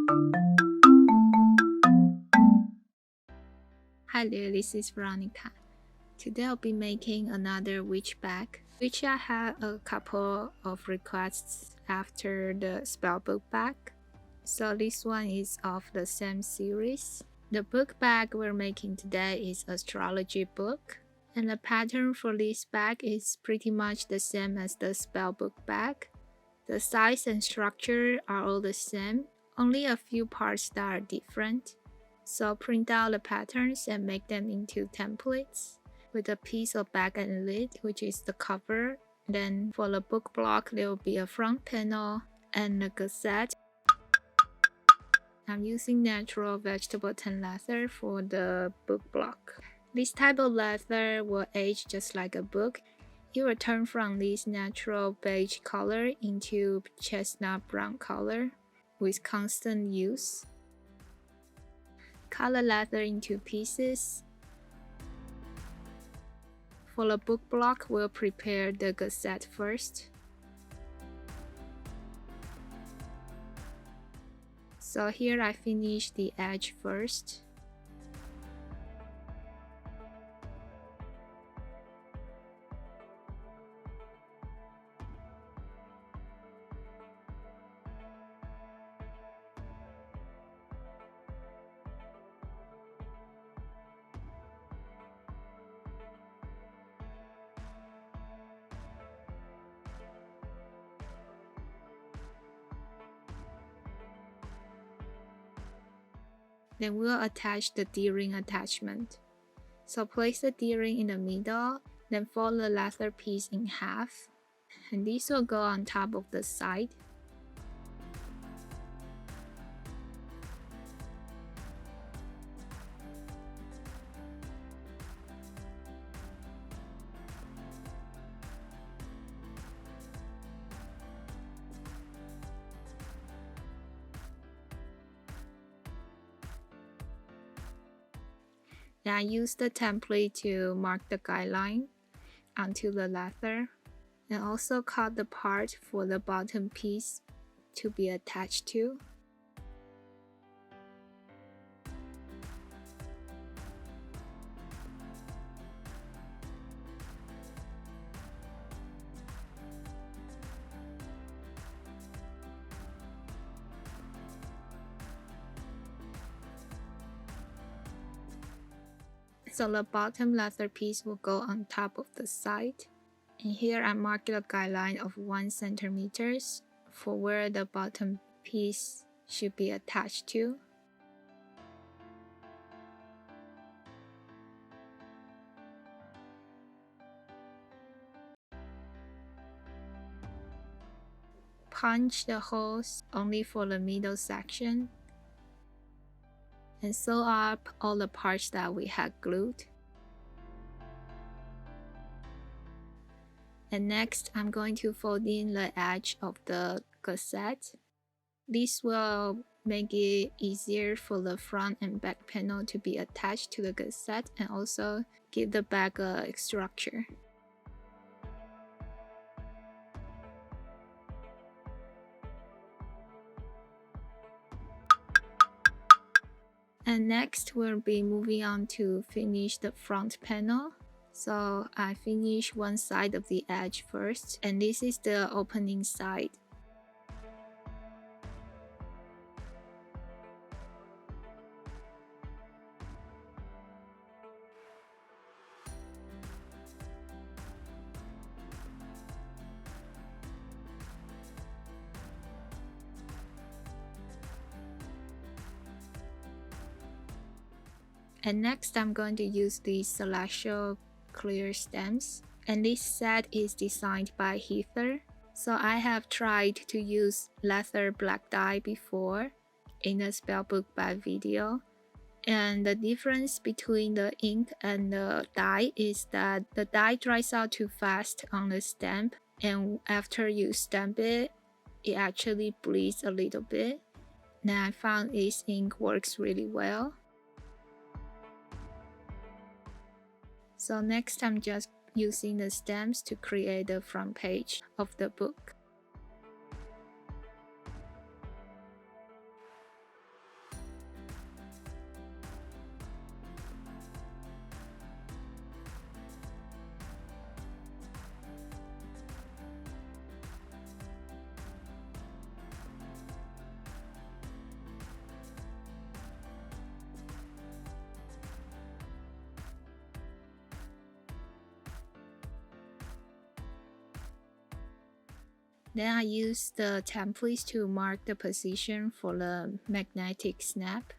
Hi there, this is Veronica. Today I'll be making another witch bag, which I had a couple of requests after the spellbook bag. So this one is of the same series. The book bag we're making today is Astrology book, and the pattern for this bag is pretty much the same as the spellbook bag. The size and structure are all the same, only a few parts that are different. So print out the patterns and make them into templates with a piece of bag and lid, which is the cover. Then for the book block, there will be a front panel and a gazette. I'm using natural vegetable tan leather for the book block. This type of leather will age just like a book. It will turn from this natural beige color into chestnut brown color with constant use. Cut the leather into pieces. For the book block, we'll prepare the gazette first. So here I finish the edge first. Then we'll attach the D-ring attachment. So place the D-ring in the middle, then fold the leather piece in half, and this will go on top of the side. Then I use the template to mark the guideline onto the leather, and also cut the part for the bottom piece to be attached to. So the bottom leather piece will go on top of the side. And here I marked a guideline of 1 centimeter for where the bottom piece should be attached to. Punch the holes only for the middle section. And sew up all the parts that we had glued. And next, I'm going to fold in the edge of the gazette. This will make it easier for the front and back panel to be attached to the gazette and also give the bag a structure. And next, we'll be moving on to finish the front panel. So I finish one side of the edge first, and this is the opening side. And next, I'm going to use these Satchel clear stems. And this set is designed by Heather. So I have tried to use leather black dye before in a spellbook bag video. And the difference between the ink and the dye is that the dye dries out too fast on the stamp. And after you stamp it, it actually bleeds a little bit. Then I found this ink works really well. So next I'm just using the stamps to create the front page of the book. Then I use the templates to mark the position for the magnetic snap.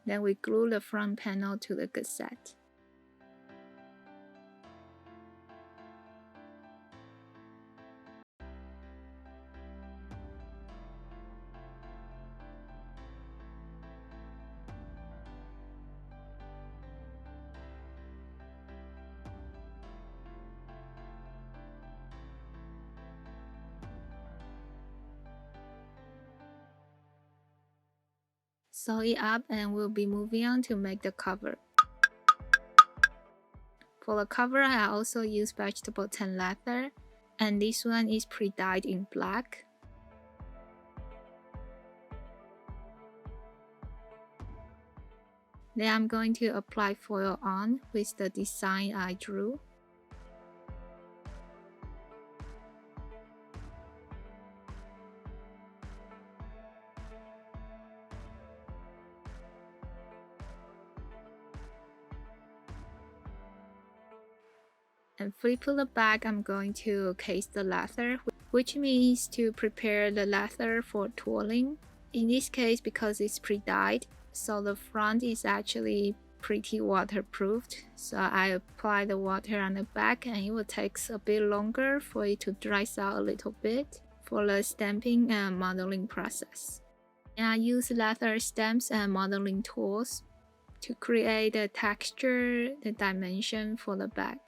Then we glue the front panel to the cassette. Sew it up and we'll be moving on to make the cover. For the cover, I also use vegetable tan leather, and this one is pre-dyed in black. Then I'm going to apply foil on with the design I drew. And flip the back, I'm going to case the leather, which means to prepare the leather for twirling. In this case, because it's pre-dyed, so the front is actually pretty waterproofed. So I apply the water on the back, and it will take a bit longer for it to dry out a little bit for the stamping and modeling process. And I use leather stamps and modeling tools to create the texture, the dimension for the back.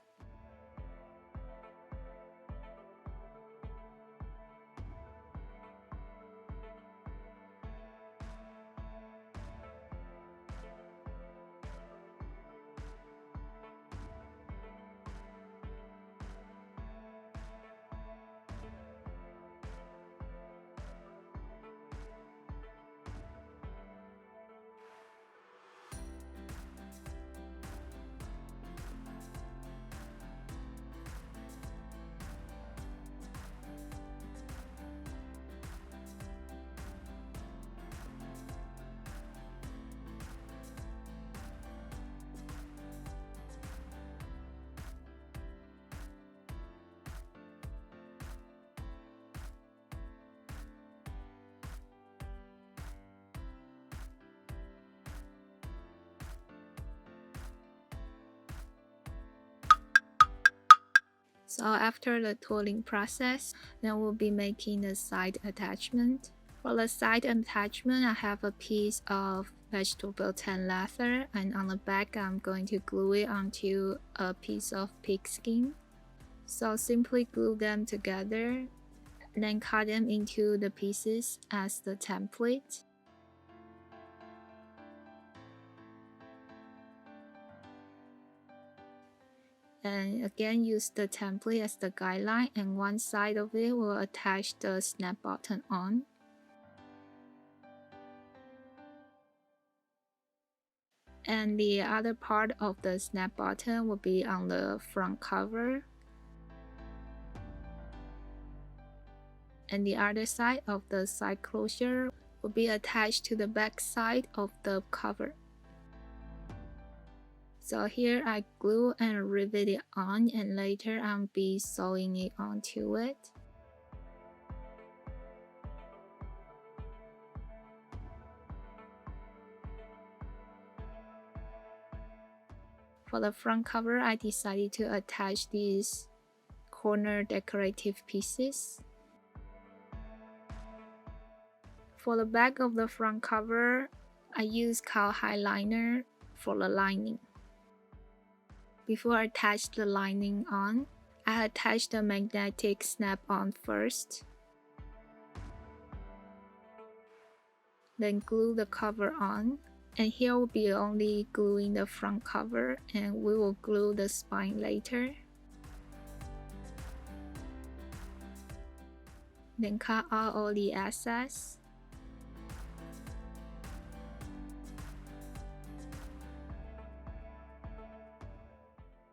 So after the tooling process, then we'll be making the side attachment. For the side attachment, I have a piece of vegetable tan leather, and on the back I'm going to glue it onto a piece of pig skin. So simply glue them together, then cut them into the pieces as the template. And again, use the template as the guideline, and one side of it will attach the snap button on. And the other part of the snap button will be on the front cover. And the other side of the side closure will be attached to the back side of the cover. So here I glue and rivet it on, and later I'll be sewing it onto it. For the front cover, I decided to attach these corner decorative pieces. For the back of the front cover, I use cowhide liner for the lining. Before I attach the lining on, I attach the magnetic snap-on first. Then glue the cover on. And here we'll be only gluing the front cover, and we will glue the spine later. Then cut out all the excess.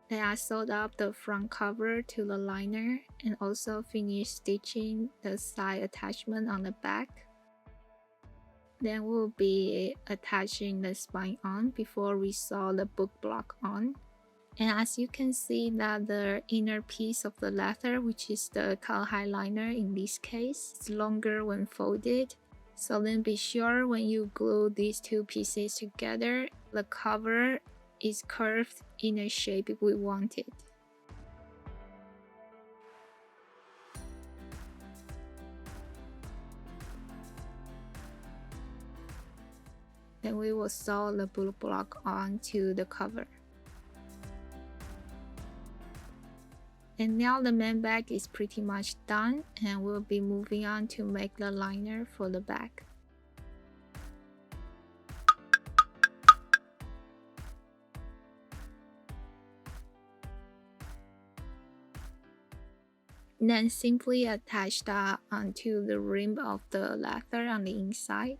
Then I sewed up the front cover to the liner and also finished stitching the side attachment on the back. Then we'll be attaching the spine on before we sew the book block on. And as you can see that the inner piece of the leather, which is the cowhide liner in this case, is longer when folded. So then be sure when you glue these two pieces together, the cover is curved in a shape we want it. Then we will sew the book block onto the cover. And now the main bag is pretty much done, and we'll be moving on to make the liner for the bag. Then simply attach that onto the rim of the leather on the inside.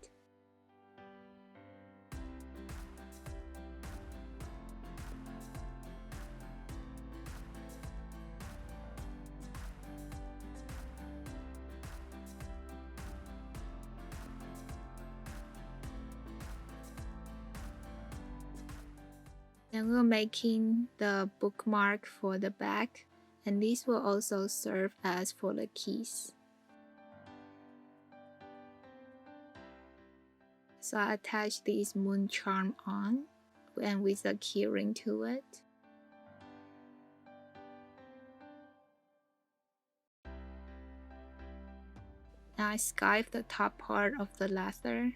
Then we're making the bookmark for the back, and this will also serve as for the keys. So I attach this moon charm on and with a keyring to it. Now I skive the top part of the leather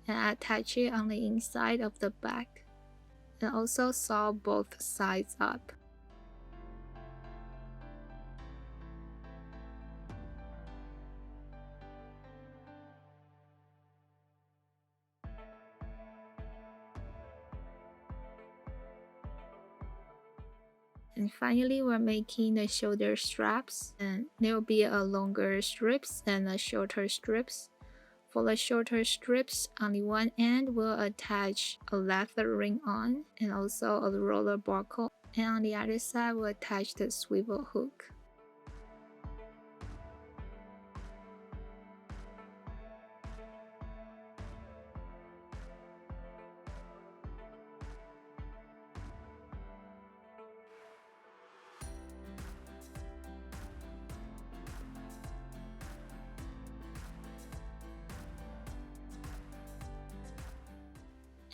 and attach it on the inside of the back. And also sew both sides up. And finally, we're making the shoulder straps, and there will be a longer strips and a shorter strips. For the shorter strips, on the one end, we'll attach a leather ring on and also a roller buckle, and on the other side, we'll attach the swivel hook.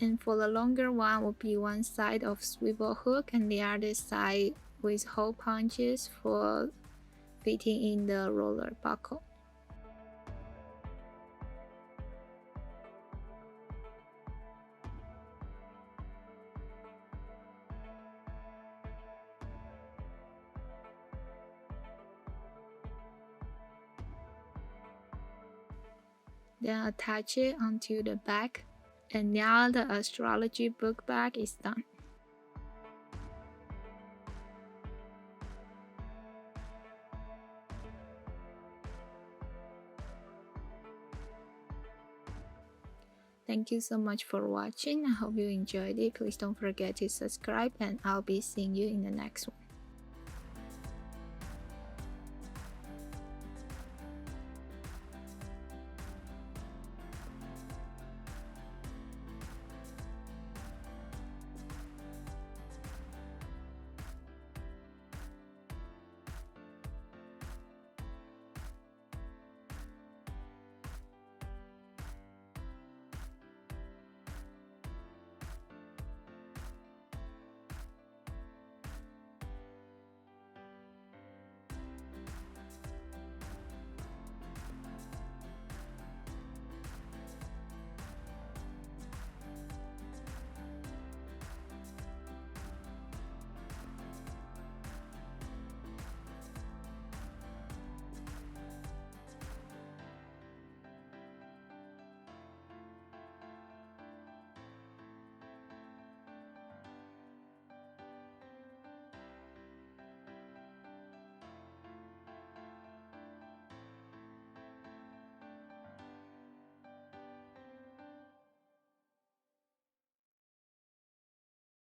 And for the longer one will be one side of swivel hook and the other side with hole punches for fitting in the roller buckle. Then attach it onto the back. And now the astrology book bag is done. Thank you so much for watching. I hope you enjoyed it. Please don't forget to subscribe, and I'll be seeing you in the next one.